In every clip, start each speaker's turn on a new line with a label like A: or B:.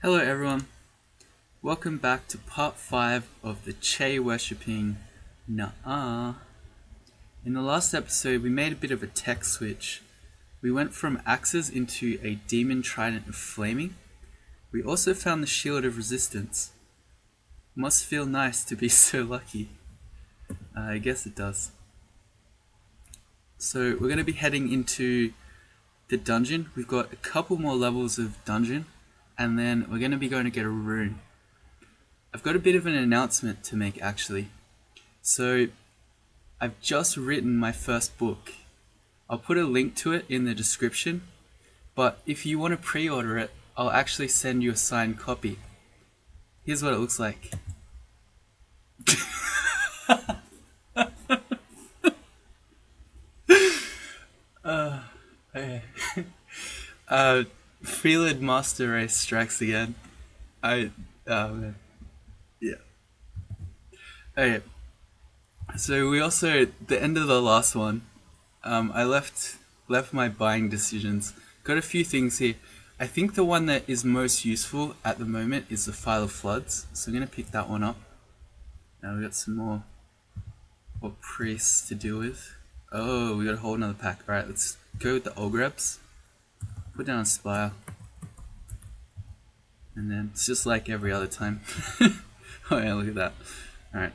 A: Hello everyone, welcome back to part 5 of the Che worshipping NaAr. In the last episode we made a bit of a tech switch. We went from axes into a demon trident of flaming. We also found the shield of resistance. Must feel nice to be so lucky. I guess it does. So we're going to be heading into the dungeon. We've got a couple more levels of dungeon and then we're going to be going to get a rune. I've got a bit of an announcement to make actually. So I've just written my first book. I'll put a link to it in the description, but if you want to pre-order it, I'll actually send you a signed copy. Here's what it looks like. Okay. Freelid Master Race strikes again. Man. Yeah. Okay. So we also, at the end of the last one, I left my buying decisions. Got a few things here. I think the one that is most useful at the moment is the File of Floods, so I'm gonna pick that one up. Now we got some more priests to deal with. Oh, we got a whole another pack. Alright, let's go with the Ogrebs. Put down a Spire. And then it's just like every other time. Oh yeah, look at that. Alright.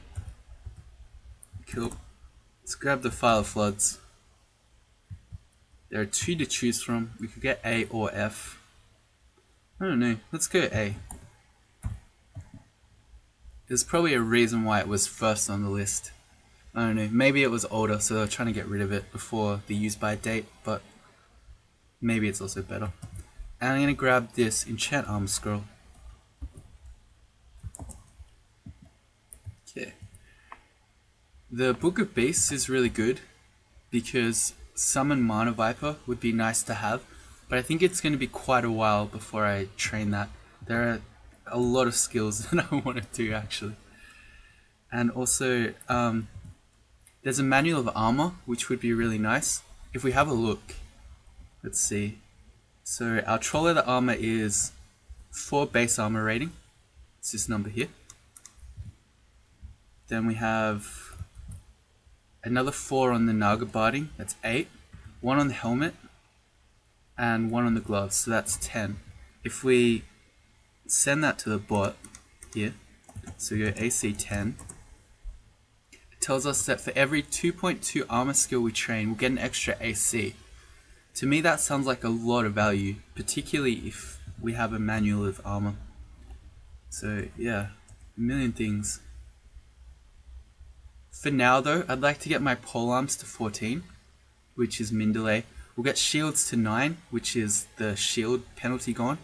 A: Cool. Let's grab the File of Floods. There are two to choose from. We could get A or F. I don't know. Let's go A. There's probably a reason why it was first on the list. I don't know. Maybe it was older, so they're trying to get rid of it before the use by date, but maybe it's also better. And I'm going to grab this Enchant Armor Scroll. Okay. The Book of Beasts is really good because Summon Mana Viper would be nice to have, but I think it's going to be quite a while before I train that. There are a lot of skills that I want to do actually. And also, there's a Manual of Armor, which would be really nice. If we have a look, let's see. So our Troll Leather Armor is 4 base armor rating. It's this number here. Then we have another 4 on the Naga Barding, that's 8. 1 on the helmet, and 1 on the gloves, so that's 10. If we send that to the bot here, so we go AC 10, it tells us that for every 2.2 armor skill we train, we'll get an extra AC. To me that sounds like a lot of value, particularly if we have a Manual of Armor. So yeah, a million things. For now though, I'd like to get my polearms to 14, which is min delay. We'll get shields to 9, which is the shield penalty gone.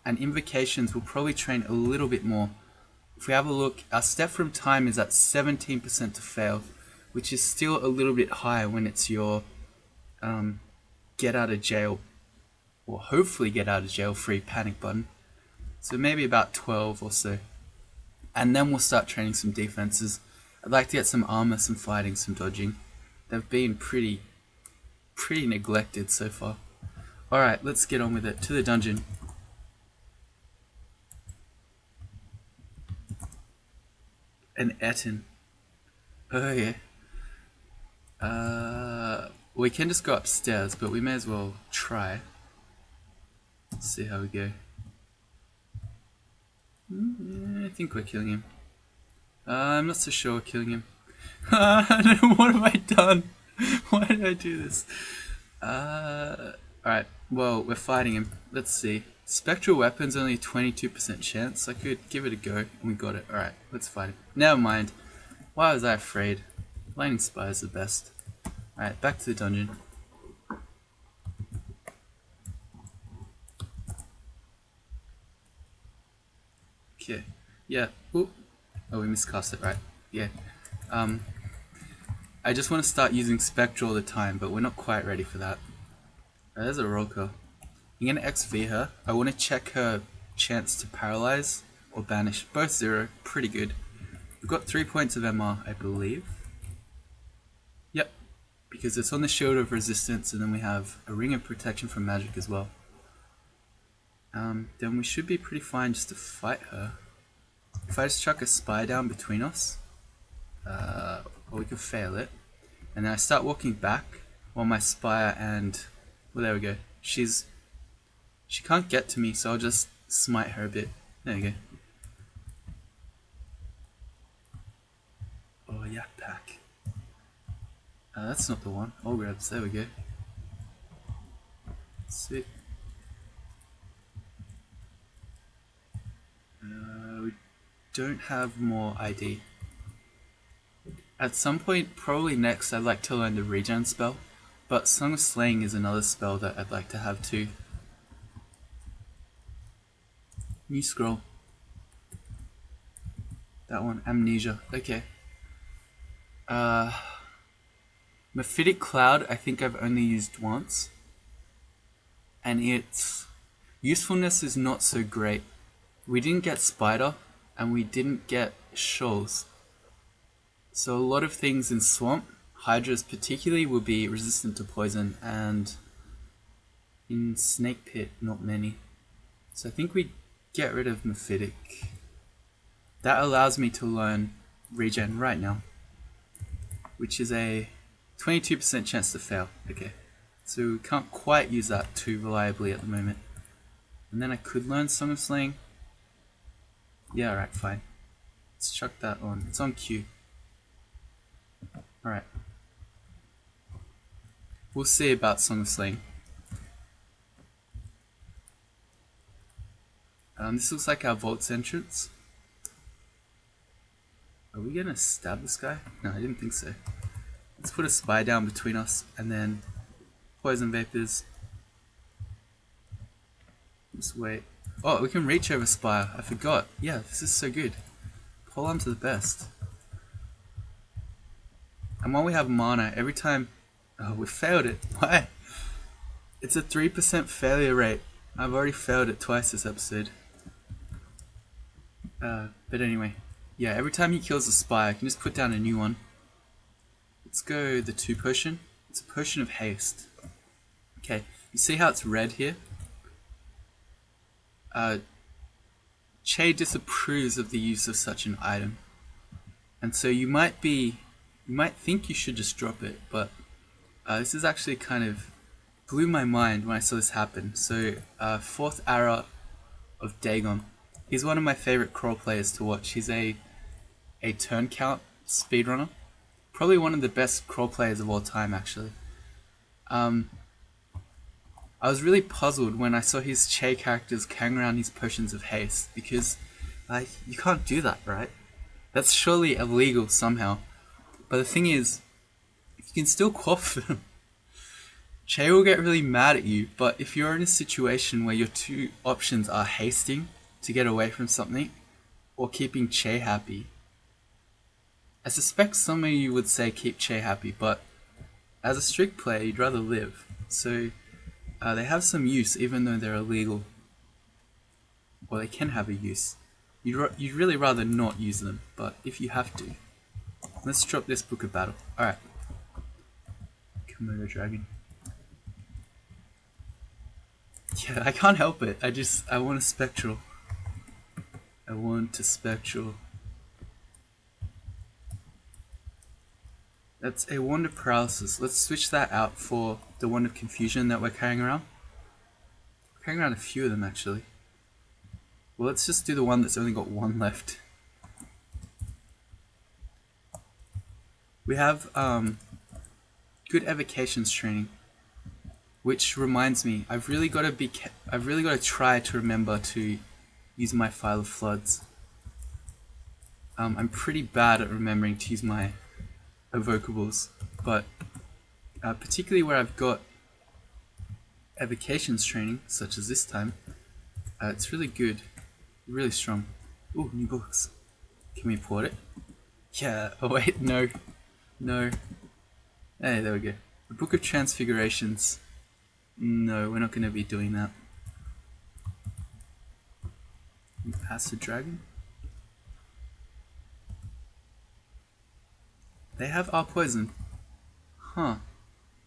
A: And invocations will probably train a little bit more. If we have a look, our step from time is at 17% to fail, which is still a little bit high when it's your get out of jail, or hopefully get out of jail free panic button. So maybe about 12 or so. And then we'll start training some defenses. I'd like to get some armor, some fighting, some dodging. They've been pretty neglected so far. Alright, let's get on with it. To the dungeon. An Etten. Oh yeah. We can just go upstairs, but we may as well try. Let's see how we go. I think we're killing him. I'm not so sure we're killing him. What have I done? Why did I do this? Alright, well, we're fighting him. Let's see. Spectral weapons only a 22% chance. I could give it a go, and we got it. Alright, let's fight him. Never mind. Why was I afraid? Lightning Spire is the best. Alright, back to the dungeon. Okay. Yeah. Ooh. Oh, we miscast it, right? Yeah. I just want to start using Spectre all the time, but we're not quite ready for that. Right, there's a Roka. I'm going to XV her. I want to check her chance to paralyze or banish. Both 0. Pretty good. We've got 3 points of MR, I believe. Yep. Because it's on the Shield of Resistance, and then we have a Ring of Protection from magic as well. then we should be pretty fine just to fight her. If I just chuck a spy down between us, or we can fail it, and then I start walking back while my spire and, well, there we go. She can't get to me, so I'll just smite her a bit. There we go. Oh, yak pack. That's not the one. All grabs. There we go. Sweet. We don't have more ID. At some point, probably next, I'd like to learn the regen spell, but Song of Slaying is another spell that I'd like to have too. New scroll. That one, Amnesia. Okay. Mephitic Cloud, I think I've only used once, and its usefulness is not so great. We didn't get Spider, and we didn't get Shoals. So a lot of things in Swamp, Hydras particularly, will be resistant to poison, and in Snake Pit, not many. So I think we get rid of Mephitic. That allows me to learn regen right now, which is a 22% chance to fail. Okay, so we can't quite use that too reliably at the moment. And then I could learn Song of Slaying. Yeah, alright, fine. Let's chuck that on. It's on Q. Alright. We'll see about Song of Slaying. This looks like our vault's entrance. Are we gonna stab this guy? No, I didn't think so. Let's put a spy down between us and then poison vapors. Just wait. Oh, we can reach over spire. I forgot. Yeah, this is so good. Polearms are the best. And while we have mana, every time... Oh, we failed it. Why? It's a 3% failure rate. I've already failed it twice this episode. But anyway. Yeah, every time he kills a spire, I can just put down a new one. Let's go the 2 potion. It's a potion of haste. Okay, you see how it's red here? Che disapproves of the use of such an item. And so you might think you should just drop it, but this is actually kind of blew my mind when I saw this happen. So, 4th Ara of Dagon. He's one of my favorite crawl players to watch. He's a turn count speedrunner. Probably one of the best crawl players of all time, actually. I was really puzzled when I saw his Che characters carrying around his potions of haste, because you can't do that, right? That's surely illegal somehow. But the thing is, you can still quaff them. Che will get really mad at you, but if you're in a situation where your 2 options are hasting to get away from something, or keeping Che happy, I suspect some of you would say keep Che happy, but as a strict player, you'd rather live. So they have some use, even though they're illegal. Or they can have a use. You'd really rather not use them, but if you have to. Let's drop this Book of Battle. Alright. Komodo Dragon. Yeah, I can't help it. I want a Spectral. I want a Spectral. That's a Wand of Paralysis. Let's switch that out for the Wand of Confusion that we're carrying around. We're carrying around a few of them, actually. Well, let's just do the one that's only got 1 left. We have good evocations training, which reminds me, I've really got to try to remember to use my File of Floods. I'm pretty bad at remembering to use my evocables, but particularly where I've got evocations training, such as this time, it's really good, really strong. Ooh, new books. Can we port it? Yeah. Oh wait, no. Hey, there we go. The Book of Transfigurations. No, we're not going to be doing that. Acid Dragon. They have our poison. Huh.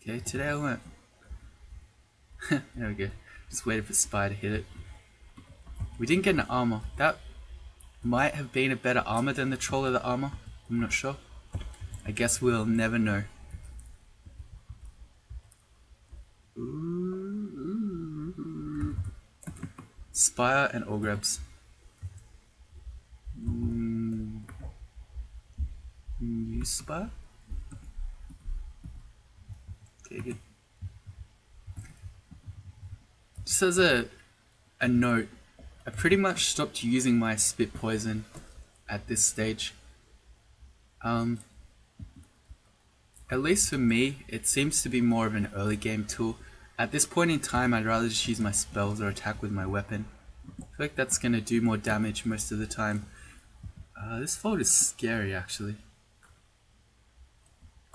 A: Okay, today I learnt. There we go. Just waited for Spy to hit it. We didn't get an armor. That might have been a better armor than the troll of the armor. I'm not sure. I guess we'll never know. Ooh. Spire and all grabs. Use spire. Okay, good. Just as a note, I pretty much stopped using my spit poison at this stage. At least for me, it seems to be more of an early game tool. At this point in time, I'd rather just use my spells or attack with my weapon. I feel like that's going to do more damage most of the time. This fold is scary, actually.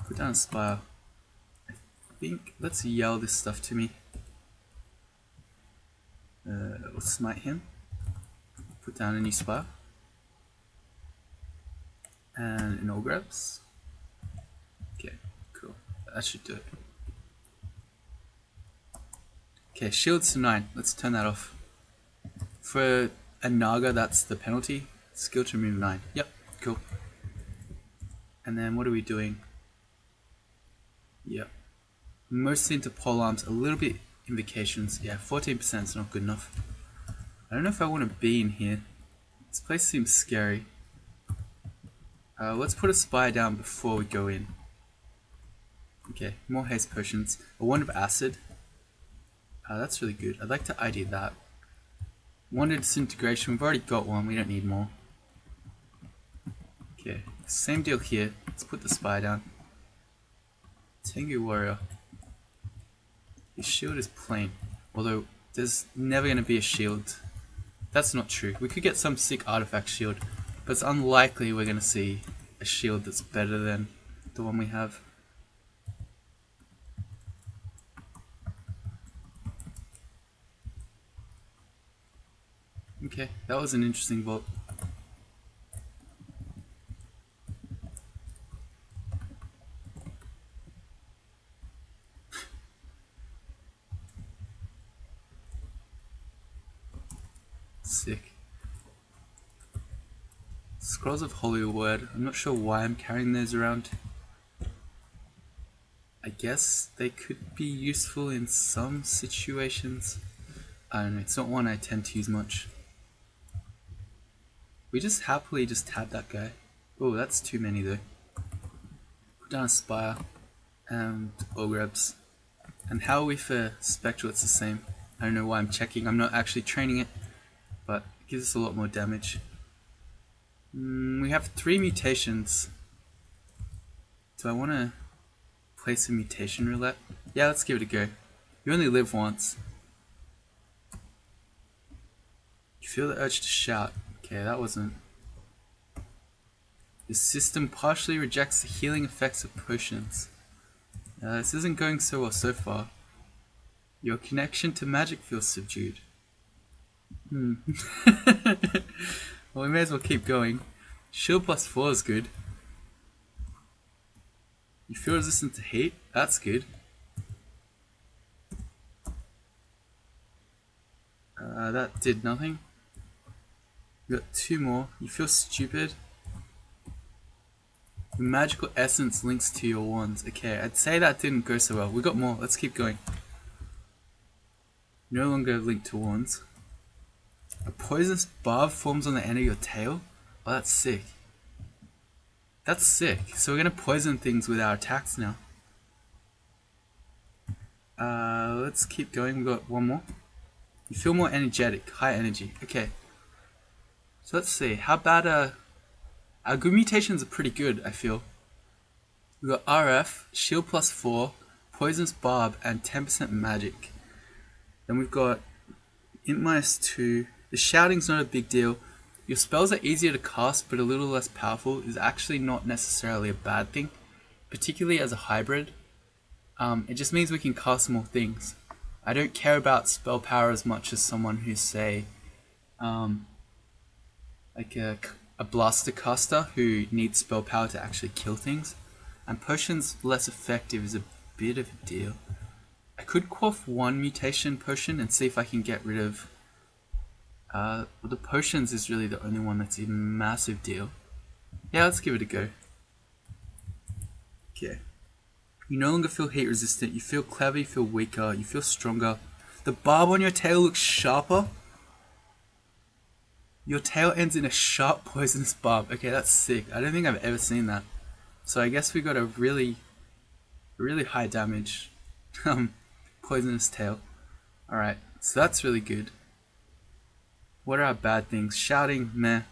A: Put down a spire. I think, let's yell this stuff to me. We'll smite him. Put down a new spire. And an all grabs. Okay, cool. That should do it. Okay, shields to 9. Let's turn that off. For a Naga, that's the penalty. Skill to remove 9. Yep, cool. And then what are we doing? Yep. Mostly into polearms, a little bit invocations. Yeah, 14% is not good enough. I don't know if I want to be in here. This place seems scary. Let's put a spire down before we go in. Okay, more haste potions. A wand of acid. That's really good. I'd like to ID that. Wand of disintegration. We've already got one. We don't need more. Okay, same deal here. Let's put the spire down. Tengu warrior. His shield is plain. Although, there's never going to be a shield. That's not true. We could get some sick artifact shield. But it's unlikely we're going to see a shield that's better than the one we have. Okay, that was an interesting vault. Sick. Scrolls of Holy Word. I'm not sure why I'm carrying those around. I guess they could be useful in some situations. I don't know, it's not one I tend to use much. We just happily just tab that guy. Oh, that's too many though. Put down a spire and all grabs. And how are we for spectral? It's the same. I don't know why I'm checking. I'm not actually training it, but it gives us a lot more damage. We have 3 mutations. Do I want to place a mutation roulette? Yeah, let's give it a go. You only live once. You feel the urge to shout. Okay, that wasn't. The system partially rejects the healing effects of potions. This isn't going so well so far. Your connection to magic feels subdued. Well, we may as well keep going. Shield plus 4 is good. You feel resistant to heat? That's good. That did nothing. We got 2 more. You feel stupid. The magical essence links to your wands. Okay, I'd say that didn't go so well. We got more. Let's keep going. No longer linked to wands. A poisonous barb forms on the end of your tail? Oh, that's sick. That's sick. So we're gonna poison things with our attacks now. Let's keep going. We got 1 more. You feel more energetic. High energy. Okay. So let's see. How about our good mutations are pretty good, I feel. We got RF, shield plus 4, poisonous barb, and 10% magic. Then we've got int minus 2. The shouting's not a big deal. Your spells are easier to cast but a little less powerful is actually not necessarily a bad thing, particularly as a hybrid. It just means we can cast more things. I don't care about spell power as much as someone who's, say, like a blaster caster who needs spell power to actually kill things. And potions less effective is a bit of a deal. I could quaff 1 mutation potion and see if I can get rid of Well, the potions is really the only one that's a massive deal. Yeah, let's give it a go. Okay. You no longer feel heat resistant, you feel clever, you feel weaker, you feel stronger. The barb on your tail looks sharper. Your tail ends in a sharp poisonous barb. Okay, that's sick. I don't think I've ever seen that. So I guess we got a really high damage poisonous tail. Alright, so that's really good. What are our bad things? Shouting, meh.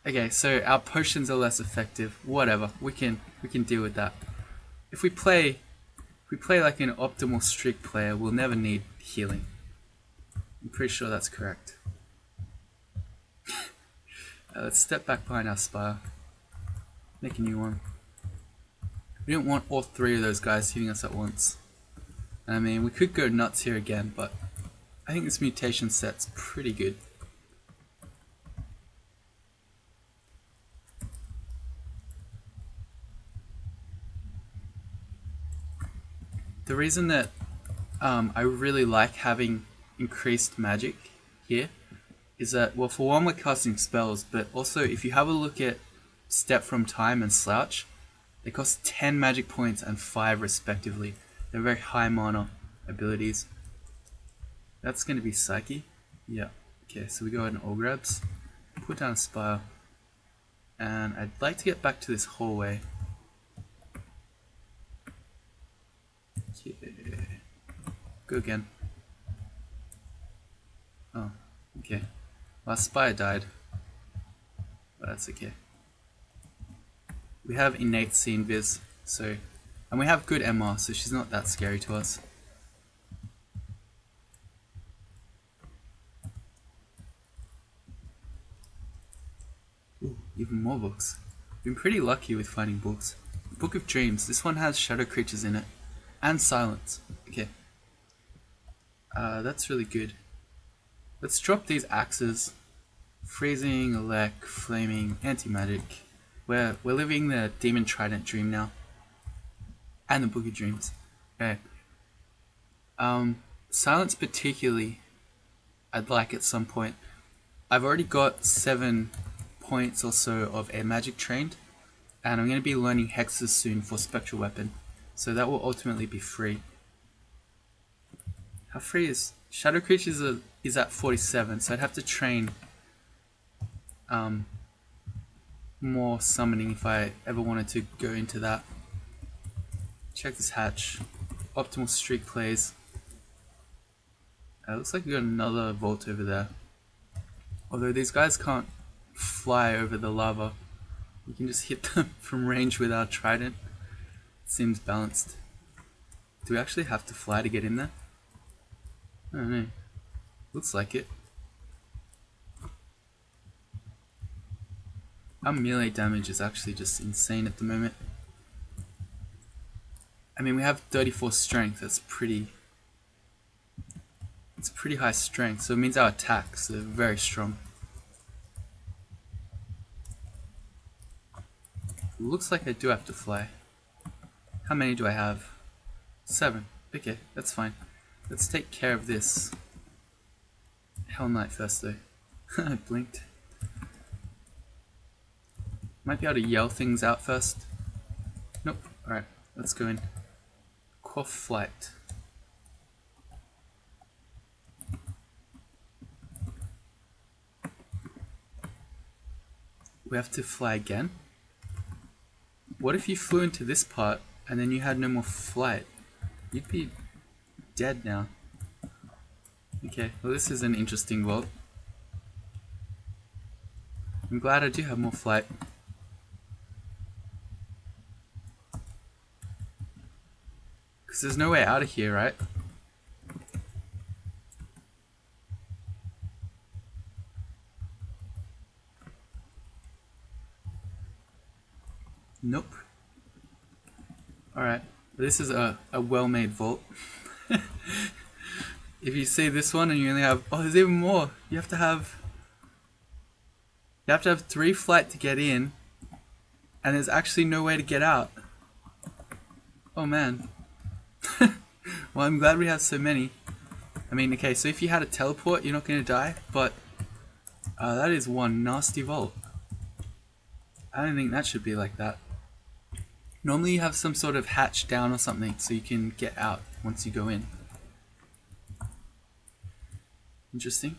A: Okay, so our potions are less effective. Whatever, we can deal with that. If we play like an optimal streak player, we'll never need healing. I'm pretty sure that's correct. Let's step back behind our spire. Make a new one. We don't want all three of those guys hitting us at once. I mean, we could go nuts here again, but I think this mutation set's pretty good. The reason that I really like having increased magic here is that, well, for one, we're casting spells, but also if you have a look at Step from Time and Slouch, they cost 10 magic points and 5 respectively. They're very high mana abilities. That's going to be Psyche. Yeah. Okay, so we go ahead and all grabs. Put down a spire. And I'd like to get back to this hallway. Yeah. Go again. Oh, okay. Last spire died. But that's okay. We have innate scene viz, so, and we have good MR, so she's not that scary to us. Ooh, even more books. Been pretty lucky with finding books. Book of Dreams. This one has shadow creatures in it, and silence. Okay. That's really good. Let's drop these axes. Freezing, elect, flaming, anti-magic. We're living the Demon Trident dream now. And the Book of Dreams. Okay. Silence particularly, I'd like at some point. I've already got 7 points or so of air magic trained. And I'm going to be learning hexes soon for Spectral Weapon. So that will ultimately be free. How free is... Shadow Creatures is at 47, so I'd have to train more summoning if I ever wanted to go into that. Check this hatch. Optimal streak plays. Looks like we got another vault over there. Although these guys can't fly over the lava. We can just hit them from range with our trident. Seems balanced. Do we actually have to fly to get in there? I don't know. Looks like it. Our melee damage is actually just insane at the moment. I mean, we have 34 strength. That's pretty... It's pretty high strength, so it means our attacks are very strong. Looks like I do have to fly. How many do I have? 7. Okay, that's fine. Let's take care of this Hell Knight first though. I blinked. Might be able to yell things out first. Nope. Alright, let's go in. Quaff flight. We have to fly again? What if you flew into this part and then you had no more flight? You'd be dead now. Okay, well this is an interesting vault. I'm glad I do have more flight. Because there's no way out of here, right? Nope. Alright, this is a well-made vault. If you see this one and you only have... Oh, there's even more! You have to have 3 flight to get in, and there's actually no way to get out. Oh man. Well, I'm glad we have so many. I mean, okay, so if you had a teleport, you're not going to die, but That is one nasty vault. I don't think that should be like that. Normally you have some sort of hatch down or something so you can get out once you go in. Interesting.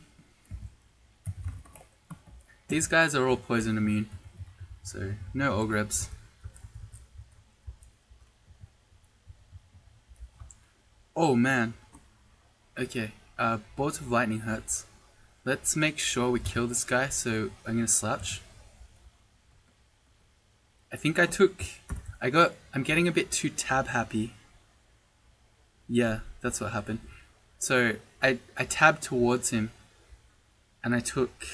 A: These guys are all poison immune, so no ogrebs. Oh man. Okay, bolt of lightning hurts. Let's make sure we kill this guy, so I'm gonna slouch. I think I'm getting a bit too tab happy. Yeah, that's what happened. So I tabbed towards him and I took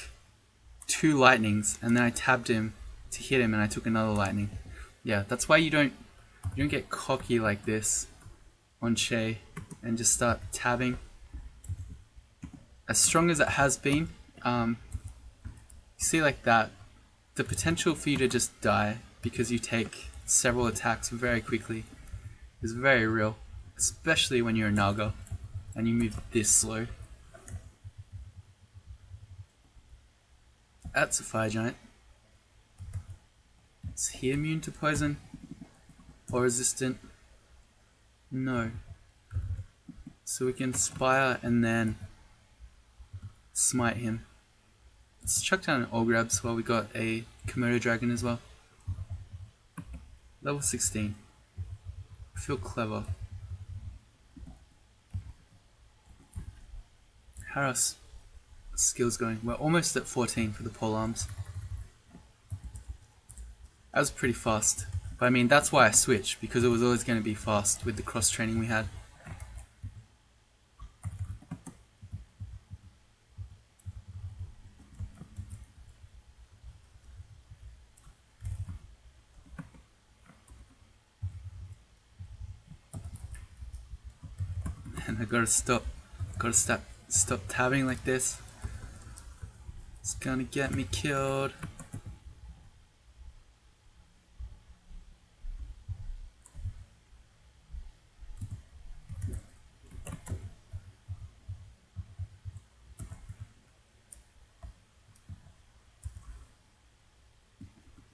A: 2 lightnings, and then I tabbed him to hit him and I took another lightning. Yeah, that's why you don't get cocky like this on Che and just start tabbing. As strong as it has been, you see like that, the potential for you to just die because you take several attacks very quickly is very real, especially when you're a Naga and you move this slow. That's a fire giant. Is he immune to poison? Or resistant? No. So we can spire and then smite him. Let's chuck down an Ogrebs while we got a Komodo dragon as well. Level 16. I feel clever. How are our skills going? We're almost at 14 for the polearms. That was pretty fast. But I mean, that's why I switched, because it was always going to be fast with the cross training we had. And I gotta stop tabbing like this. It's gonna get me killed.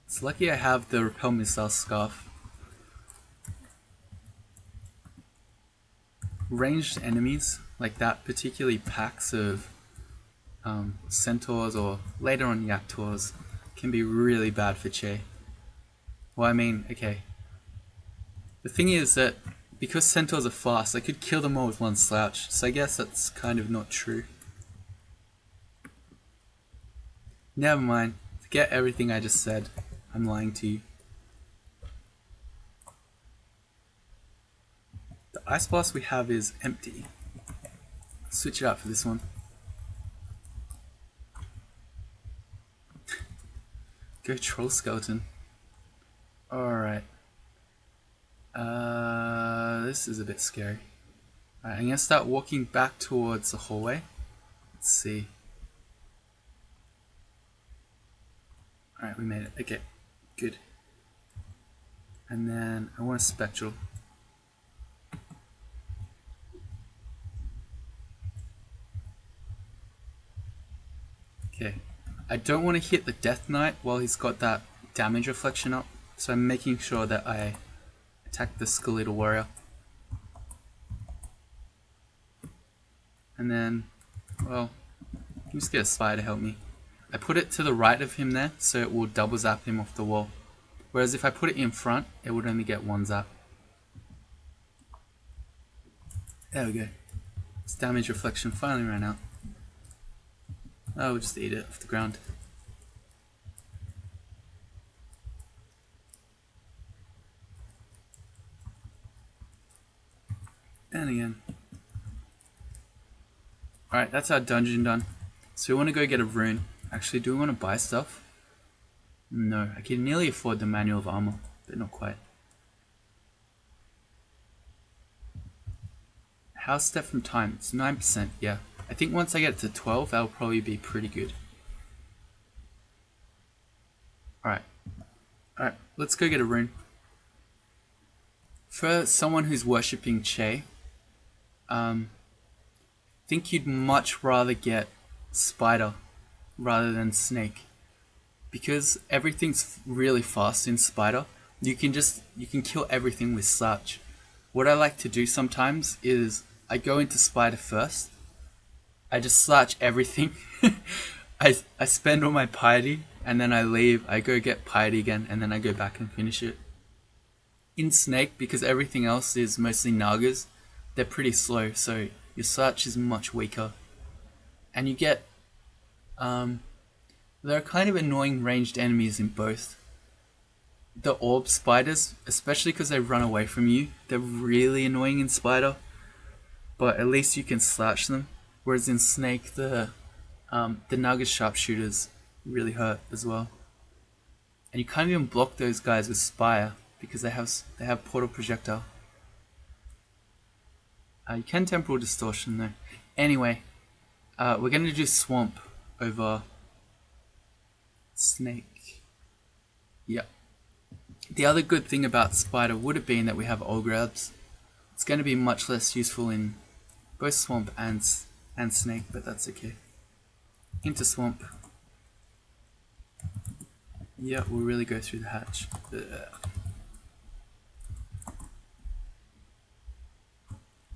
A: It's lucky I have the repel missile scarf. Ranged enemies like that, particularly packs of centaurs or later on Yaktors, can be really bad for Che. Well, I mean, okay. The thing is that because centaurs are fast, I could kill them all with one slouch, so I guess that's kind of not true. Never mind. Forget everything I just said. I'm lying to you. The ice blast we have is empty. Switch it out for this one. Go troll skeleton. Alright. This is a bit scary. Alright, I'm gonna start walking back towards the hallway. Let's see. Alright, we made it. Okay, good. And then I want a spectral. Okay. I don't want to hit the Death Knight while he's got that damage reflection up, so I'm making sure that I attack the Skeletal Warrior. And then, well, I'm just get a spire to help me. I put it to the right of him there, so it will double zap him off the wall. Whereas if I put it in front, it would only get 1 zap. There we go. Its damage reflection finally ran out. Oh, we'll just eat it off the ground. And again. Alright, that's our dungeon done. So we want to go get a rune. Actually, do we want to buy stuff? No, I can nearly afford the manual of armor, but not quite. How's step from time? It's 9%, yeah. I think once I get to 12, that'll probably be pretty good. Alright. Alright, let's go get a rune. For someone who's worshipping Che, I think you'd much rather get Spider rather than snake. Because everything's really fast in spider, you can kill everything with slash. What I like to do sometimes is I go into spider first. I just slash everything. I spend all my piety and then I leave. I go get piety again and then I go back and finish it. In snake, because everything else is mostly Nagas, they're pretty slow, so your slash is much weaker. And you get there are kind of annoying ranged enemies in both. The orb spiders, especially because they run away from you, they're really annoying in spider, but at least you can slash them. Whereas in snake, the Naga sharpshooters really hurt as well. And you can't even block those guys with spire because they have portal projectile. You can temporal distortion though. Anyway, we're going to do swamp over snake. Yep. The other good thing about spider would have been that we have all grabs. It's going to be much less useful in both swamp and snake, but that's okay. Into swamp. Yeah, we'll really go through the hatch.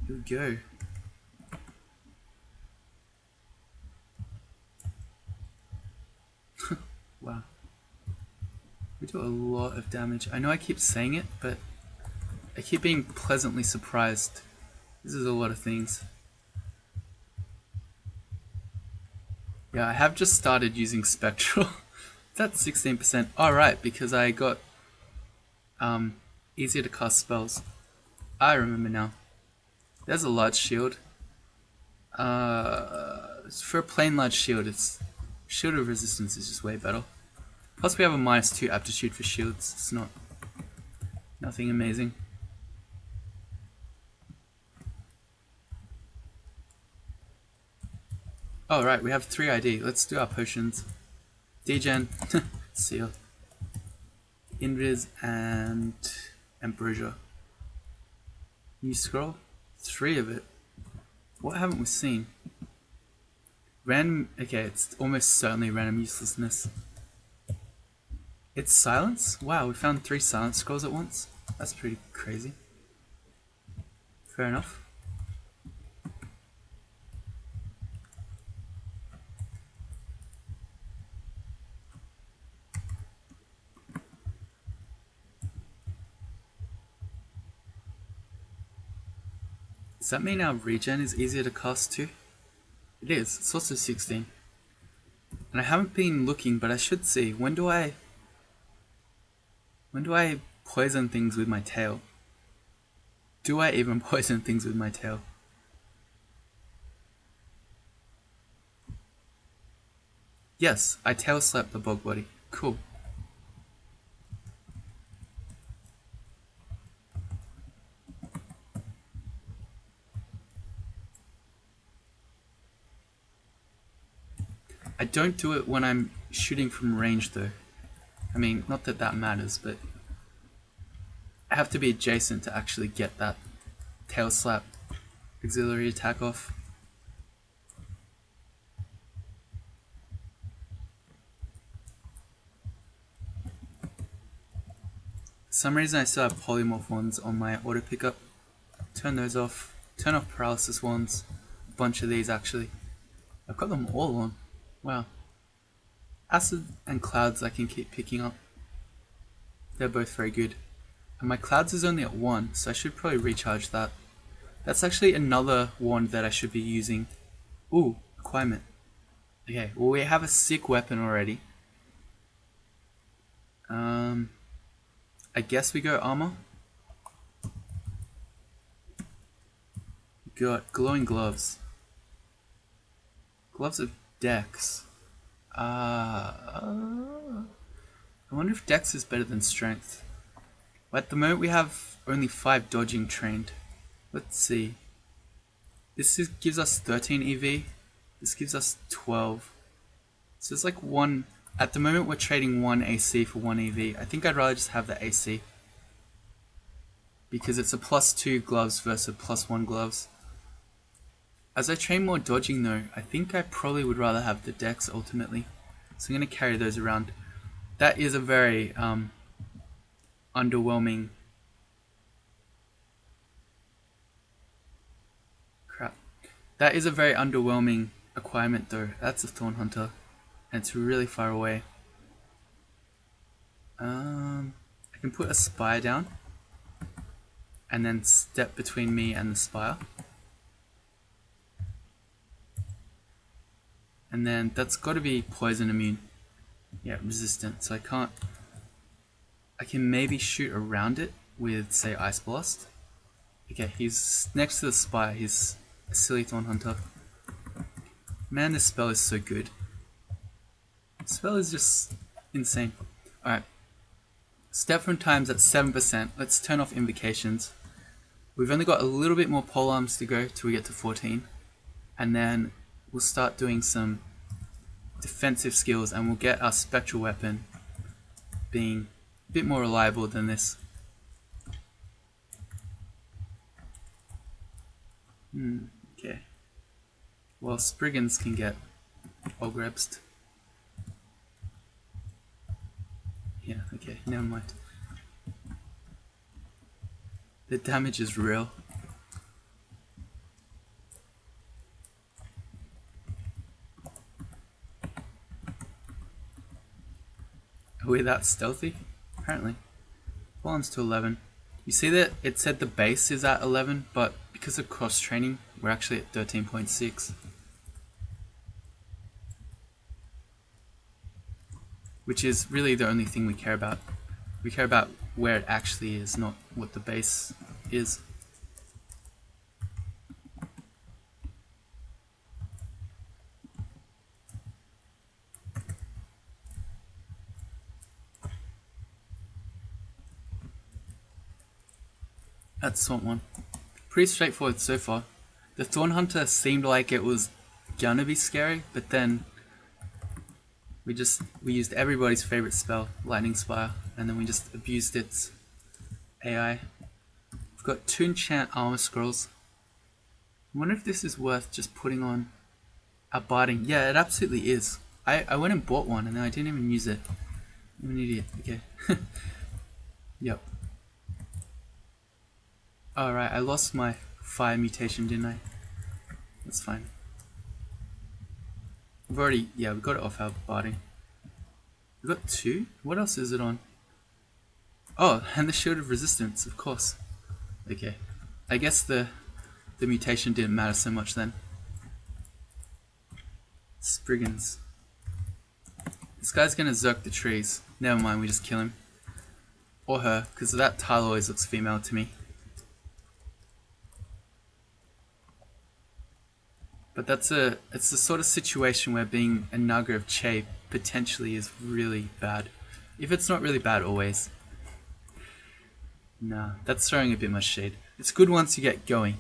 A: Here we go. Wow. We do a lot of damage. I know I keep saying it, but I keep being pleasantly surprised. This is a lot of things. Yeah, I have just started using Spectral. That's 16%. Alright, because I got easier to cast spells. I remember now. There's a large shield. For a plain large shield, it's shield of resistance is just way better. Plus we have a -2 aptitude for shields. It's nothing amazing. Oh right, we have 3 ID. Let's do our potions. Degen, Seal, Invis, and Ambrosia. New scroll? 3 of it. What haven't we seen? Random, okay, it's almost certainly random uselessness. It's silence? Wow, we found 3 silence scrolls at once? That's pretty crazy. Fair enough. Does that mean our regen is easier to cast too? It is, it's also 16. And I haven't been looking, but I should see. When do I poison things with my tail? Do I even poison things with my tail? Yes, I tail slap the bog body. Cool. I don't do it when I'm shooting from range though. I mean, not that that matters, but I have to be adjacent to actually get that tail slap auxiliary attack off. For some reason I still have polymorph ones on my auto pickup. Turn those off. Turn off paralysis ones. A bunch of these actually. I've got them all on. Wow. Acid and clouds I can keep picking up. They're both very good. And my clouds is only at 1, so I should probably recharge that. That's actually another wand that I should be using. Ooh, requirement. Okay, well we have a sick weapon already. I guess we go armor. Got glowing gloves. Gloves of Dex. I wonder if Dex is better than Strength. At the moment we have only 5 dodging trained. Let's see. This gives us 13 EV. This gives us 12. So it's like 1... At the moment we're trading 1 AC for 1 EV. I think I'd rather just have the AC. Because it's a +2 gloves versus +1 gloves. As I train more dodging though, I think I probably would rather have the dex ultimately. So I'm going to carry those around. That is a very underwhelming... Crap. That is a very underwhelming acquirement though. That's a Thorn Hunter. And it's really far away. I can put a spire down. And then step between me and the spire. And then that's got to be poison immune. Yeah, resistant. So I can maybe shoot around it with, say, Ice Blast. Okay, he's next to the spire. He's a silly Thorn Hunter. Man, this spell is so good. This spell is just insane. Alright. Step from times at 7%. Let's turn off invocations. We've only got a little bit more polearms to go till we get to 14. And then we'll start doing some defensive skills and we'll get our spectral weapon being a bit more reliable than this. Okay. Well, Spriggans can get Ogrebsed. Yeah, okay, never mind. The damage is real. Are we that stealthy? Apparently. Polearms to 11. You see that it said the base is at 11, but because of cross training, we're actually at 13.6. Which is really the only thing we care about. We care about where it actually is, not what the base is. That's Swamp one. Pretty straightforward so far. The Thorn Hunter seemed like it was gonna be scary, but then we used everybody's favorite spell, Lightning Spire, and then we just abused its AI. We've got 2 enchant armor scrolls. I wonder if this is worth just putting on our barding. Yeah, it absolutely is. I went and bought one and then I didn't even use it. I'm an idiot. Okay. Yep. Alright, I lost my fire mutation, didn't I? That's fine. We've already, yeah, we got it off our barding. We've got 2? What else is it on? Oh, and the Shield of Resistance, of course. Okay. I guess the mutation didn't matter so much then. Spriggans. This guy's gonna zerk the trees. Never mind, we just kill him. Or her, because that tile always looks female to me. But it's the sort of situation where being a Naga of Che potentially is really bad. If it's not really bad always. Nah, that's throwing a bit much shade. It's good once you get going.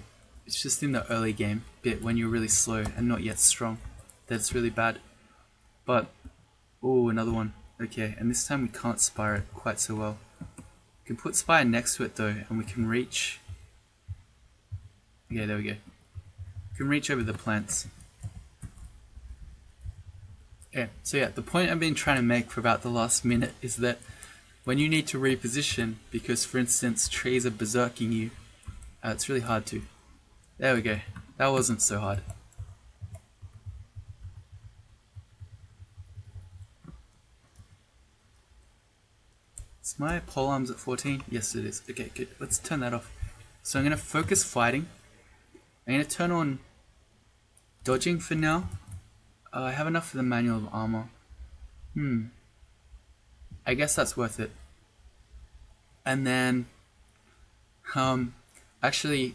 A: It's just in the early game bit when you're really slow and not yet strong. That's really bad. But, oh, another one. Okay, and this time we can't spire it quite so well. We can put spire next to it though, and we can reach... Okay, there we go. We can reach over the plants. Okay, so yeah, the point I've been trying to make for about the last minute is that when you need to reposition, because for instance trees are berserking you, it's really hard to. There we go. That wasn't so hard. Is my polearms at 14? Yes it is. Okay, good. Let's turn that off. So I'm going to focus fighting. I'm going to turn on dodging for now. I have enough for the manual of armor. I guess that's worth it. And then, actually,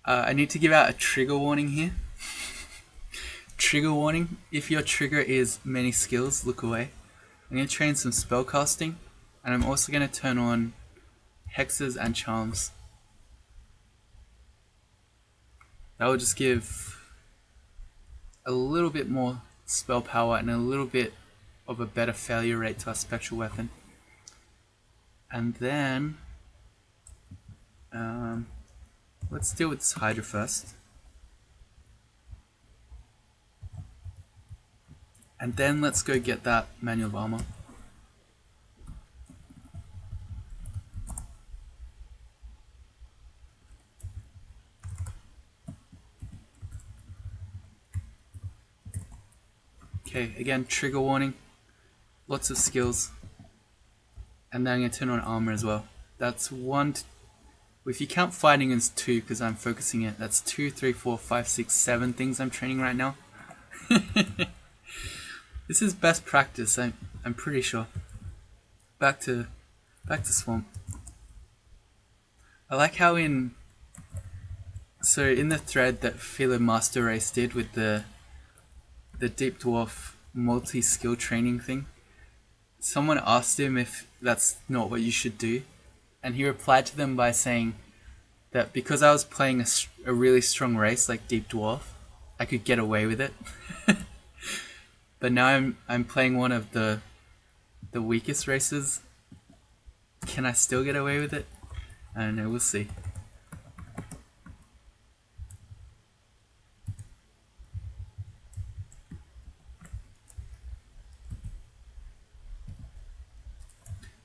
A: I need to give out a trigger warning here. Trigger warning, if your trigger is many skills, look away. I'm going to train some spell casting, and I'm also going to turn on hexes and charms. That will just give a little bit more spell power and a little bit of a better failure rate to our spectral weapon. And then let's deal with this Hydra first. And then let's go get that manual of armor. Okay, again, trigger warning, lots of skills, and then I'm going to turn on armor as well. That's one, if you count fighting as 2, because I'm focusing it, that's 2, 3, 4, 5, 6, 7 things I'm training right now. This is best practice, I'm pretty sure. Back to Swamp. I like how in the thread that Philo Master Race did with the Deep Dwarf multi-skill training thing, someone asked him if that's not what you should do, and he replied to them by saying that because I was playing a really strong race like Deep Dwarf, I could get away with it. But now I'm playing one of the weakest races. Can I still get away with it? I don't know, we'll see.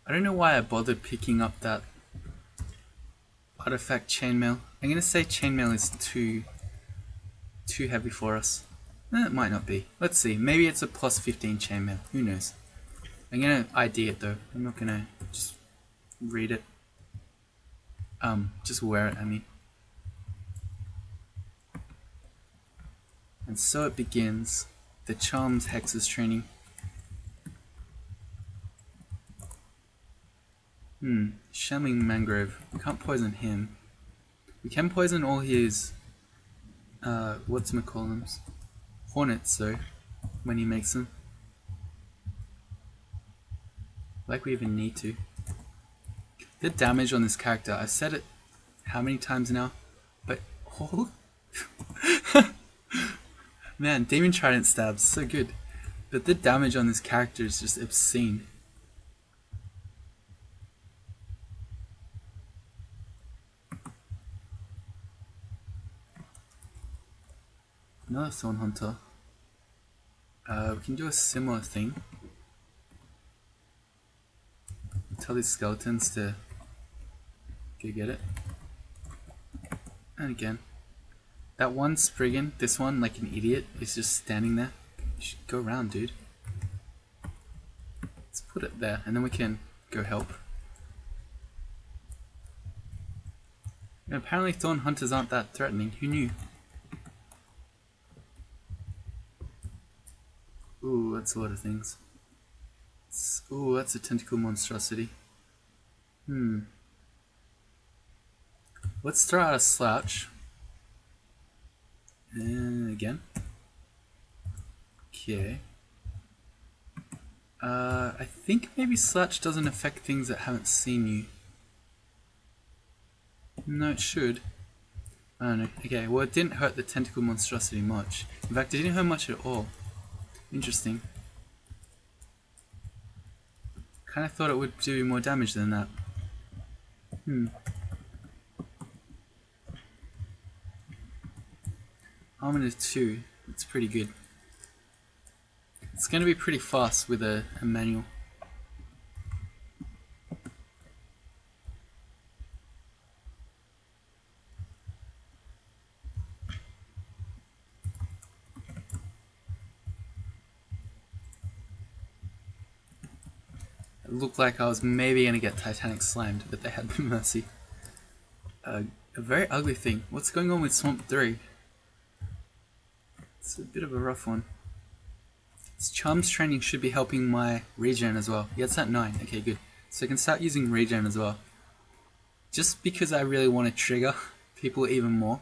A: I don't know why I bothered picking up that artifact chainmail. I'm gonna say chainmail is too heavy for us. It might not be. Let's see. Maybe it's a plus 15 chainmail. Who knows? I'm gonna ID it though. I'm not gonna just read it. Just wear it, I mean. And so it begins. The Charms Hexes training. Shamming Mangrove. We can't poison him. We can poison all his whatchamacallums? Hornets though, when he makes them. Like we even need to. The damage on this character, I've said it how many times now? But oh man, Demon Trident stabs, so good. But the damage on this character is just obscene. Another Thorn Hunter. We can do a similar thing. Tell these skeletons to go get it. And again. That one Spriggan, this one, like an idiot, is just standing there. You should go around, dude. Let's put it there, and then we can go help. And apparently Thorn Hunters aren't that threatening. Who knew? Ooh, that's a lot of things. Ooh, that's a tentacle monstrosity. Let's throw out a Slouch. And again. Okay. I think maybe Slouch doesn't affect things that haven't seen you. No, it should. I don't know. Okay, well it didn't hurt the tentacle monstrosity much. In fact, it didn't hurt much at all. Interesting. Kinda thought it would do more damage than that. Armor 2, it's pretty good. It's gonna be pretty fast with a manual. It looked like I was maybe gonna get Titanic slimed, but they had the mercy. A very ugly thing. What's going on with Swamp 3? It's a bit of a rough one. This Charms training should be helping my regen as well. Yeah, it's at 9. Okay, good. So I can start using regen as well. Just because I really want to trigger people even more.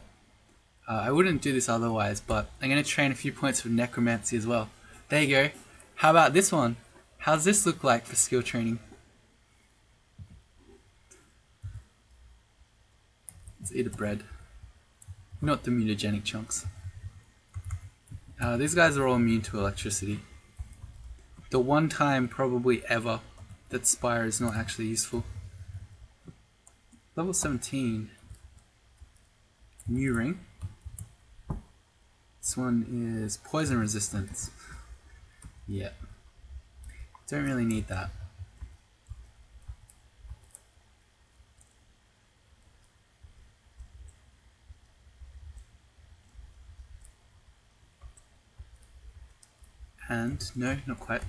A: I wouldn't do this otherwise, but I'm going to train a few points of necromancy as well. There you go. How about this one? How's this look like for skill training? Let's eat a bread. Not the mutagenic chunks. These guys are all immune to electricity. The one time probably ever that Spire is not actually useful. Level 17. New ring. This one is poison resistance. Yeah. Don't really need that. And no, not quite.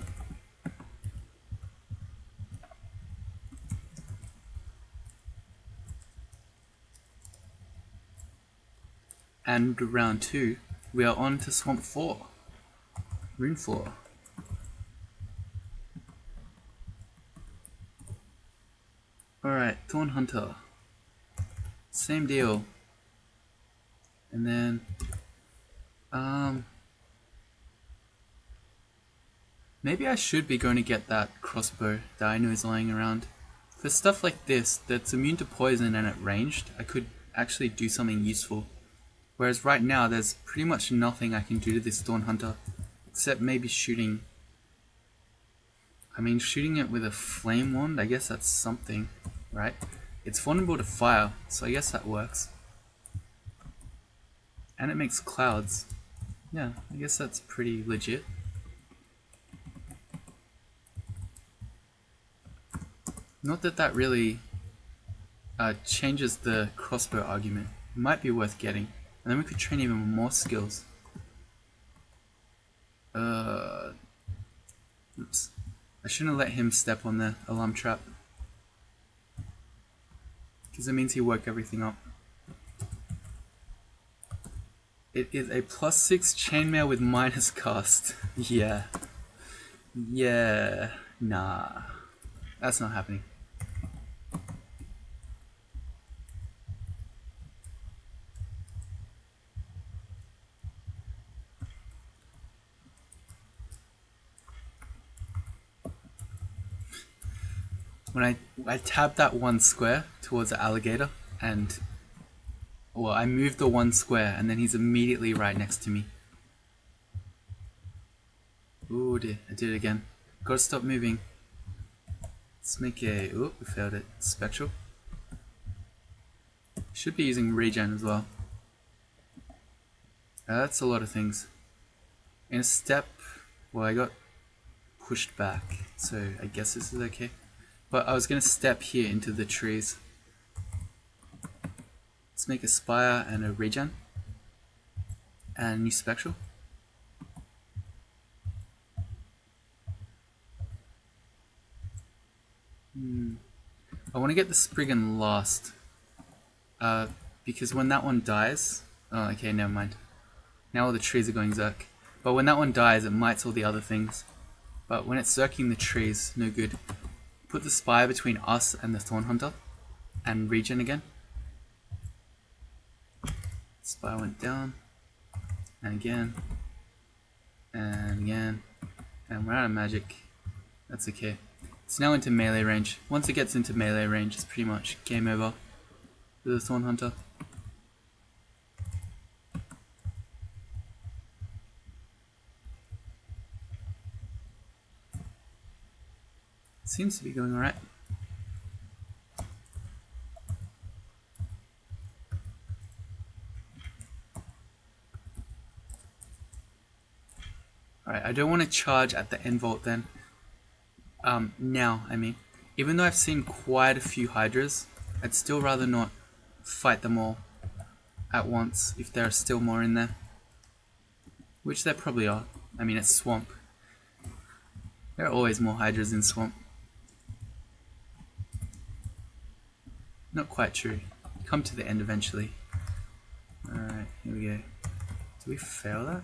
A: And round 2, we are on to Swamp 4. Rune 4. Alright, Thorn Hunter. Same deal. And then, maybe I should be going to get that crossbow that I know is lying around. For stuff like this, that's immune to poison and at ranged, I could actually do something useful. Whereas right now, there's pretty much nothing I can do to this Thorn Hunter, except maybe shooting. I mean, shooting it with a flame wand, I guess that's something, right? It's vulnerable to fire, so I guess that works. And it makes clouds. Yeah, I guess that's pretty legit. Not that that really changes the crossbow argument. It might be worth getting. And then we could train even more skills. Oops. I shouldn't have let him step on the alarm trap. Because it means he woke everything up. It is a +6 chainmail with minus cast. Yeah. Yeah. Nah. That's not happening. When I tabbed that one square towards the alligator, and well, I moved the one square, and then he's immediately right next to me. Ooh, dear, I did it again. Gotta stop moving. Let's make a. Ooh, we failed it. Spectral. Should be using regen as well. That's a lot of things. In a step, well, I got pushed back, so I guess this is okay. But I was gonna step here into the trees. Let's make a spire and a regen. And new spectral. I want to get the Spriggan last. Because when that one dies... Oh, okay, never mind. Now all the trees are going zerk. But when that one dies, it mites all the other things. But when it's zerking the trees, no good. Put the spire between us and the Thorn Hunter. And regen again. Spire went down. And again. And again. And we're out of magic. That's okay. It's now into melee range. Once it gets into melee range, it's pretty much game over for the Thorn Hunter. Seems to be going alright. Alright, I don't want to charge at the end vault then. Now, I mean. Even though I've seen quite a few Hydras, I'd still rather not fight them all at once if there are still more in there. Which there probably are. I mean, it's Swamp. There are always more Hydras in Swamp. Not quite true. Come to the end eventually. Alright, here we go. Do we fail that?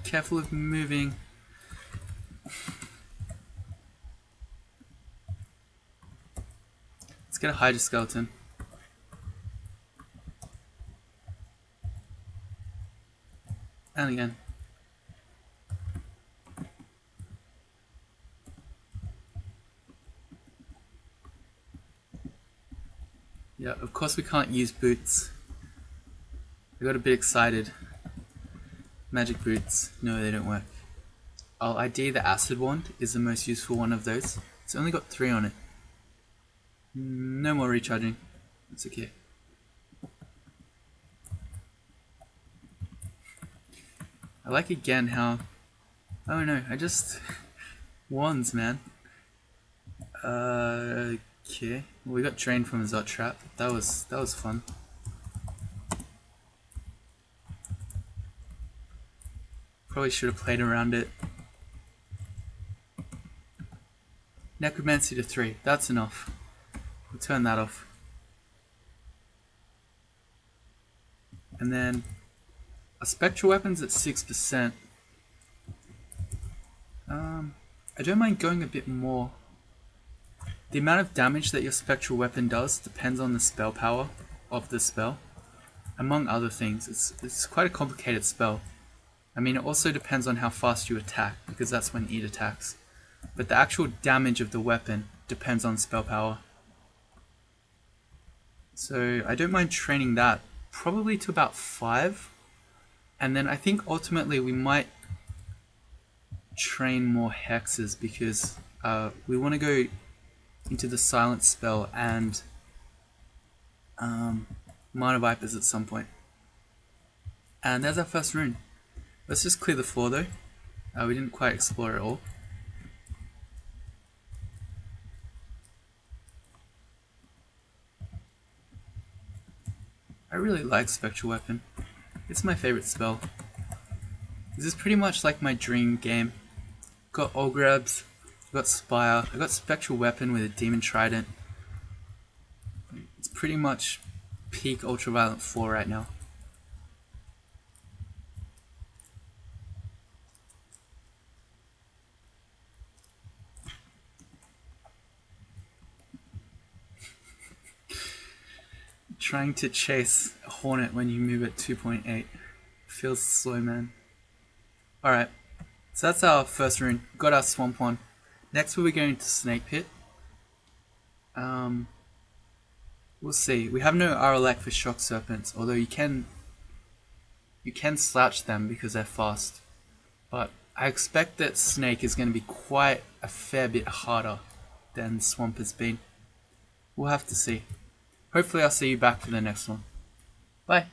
A: Careful of moving. Let's get a Hydra skeleton. And again. Yeah, of course we can't use boots. I got a bit excited. Magic boots. No, they don't work. I'll ID the acid wand is the most useful one of those. It's only got 3 on it. No more recharging. It's okay. I like again how... Oh no, I just... wands, man. Okay. Well, we got drained from a Zot trap. That was fun. Probably should have played around it. Necromancy to 3. That's enough. We'll turn that off. And then a spectral weapon's at 6%. I don't mind going a bit more. The amount of damage that your spectral weapon does depends on the spell power of the spell, among other things. It's quite a complicated spell. I mean, it also depends on how fast you attack, because that's when it attacks. But the actual damage of the weapon depends on spell power. So I don't mind training that, probably to about 5. And then I think ultimately we might train more hexes, because we want to go into the silence spell and Minor Vipers at some point. And there's our first rune. Let's just clear the floor though. We didn't quite explore it all. I really like Spectral Weapon. It's my favorite spell. This is pretty much like my dream game. Got Olgrabs, got Spire, I got Spectral Weapon with a Demon Trident. It's pretty much peak Ultraviolent 4 right now. Trying to chase a Hornet when you move at 2.8 feels slow, man. Alright, so that's our first rune. Got our Swamp one. Next we'll be going to Snake Pit. We'll see. We have no RLX for Shock Serpents, although you can slouch them because they're fast. But I expect that Snake is going to be quite a fair bit harder than Swamp has been. We'll have to see. Hopefully I'll see you back for the next one. Bye.